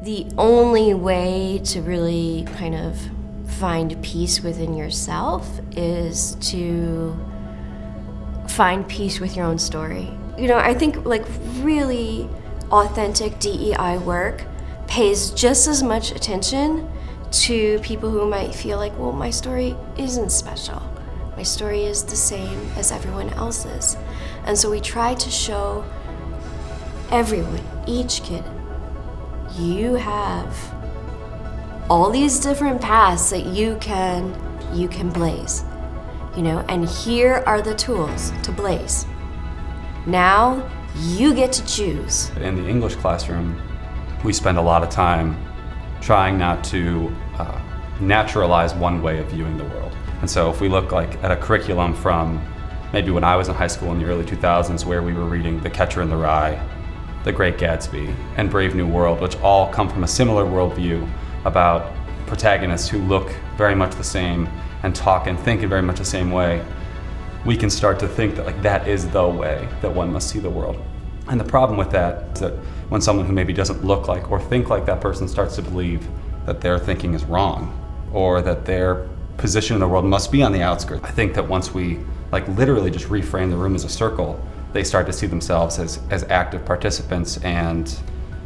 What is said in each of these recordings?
the only way to really kind of find peace within yourself is to find peace with your own story. You know, I think like really authentic DEI work pays just as much attention to people who might feel like, well, my story isn't special. My story is the same as everyone else's. And so we try to show everyone, each kid, you have all these different paths that you can blaze, you know, and here are the tools to blaze. Now you get to choose. In the English classroom, we spend a lot of time trying not to naturalize one way of viewing the world. And so if we look like at a curriculum from maybe when I was in high school in the early 2000s, where we were reading The Catcher in the Rye, The Great Gatsby, and Brave New World, which all come from a similar worldview about protagonists who look very much the same and talk and think in very much the same way, we can start to think that like that is the way that one must see the world. And the problem with that is that when someone who maybe doesn't look like or think like that person starts to believe that their thinking is wrong or that their position in the world must be on the outskirts, I think that once we like literally just reframe the room as a circle, they start to see themselves as active participants and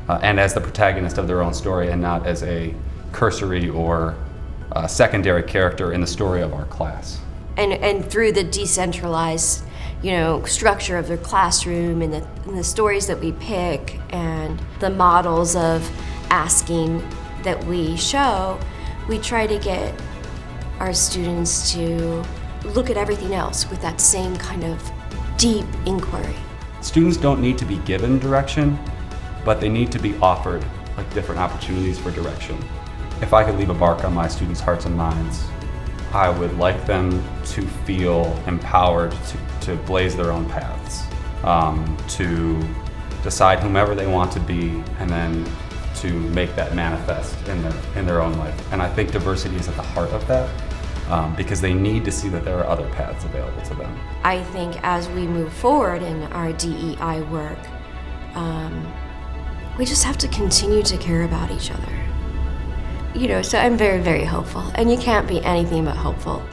as the protagonist of their own story and not as a cursory or secondary character in the story of our class. And through the decentralized, you know, structure of their classroom and the stories that we pick and the models of asking that we show, we try to get our students to look at everything else with that same kind of deep inquiry. Students don't need to be given direction, but they need to be offered like different opportunities for direction. If I could leave a mark on my students' hearts and minds, I would like them to feel empowered to blaze their own paths, to decide whomever they want to be, and then to make that manifest in their own life. And I think diversity is at the heart of that, because they need to see that there are other paths available to them. I think as we move forward in our DEI work, we just have to continue to care about each other. You know, so I'm very, very hopeful, and you can't be anything but hopeful.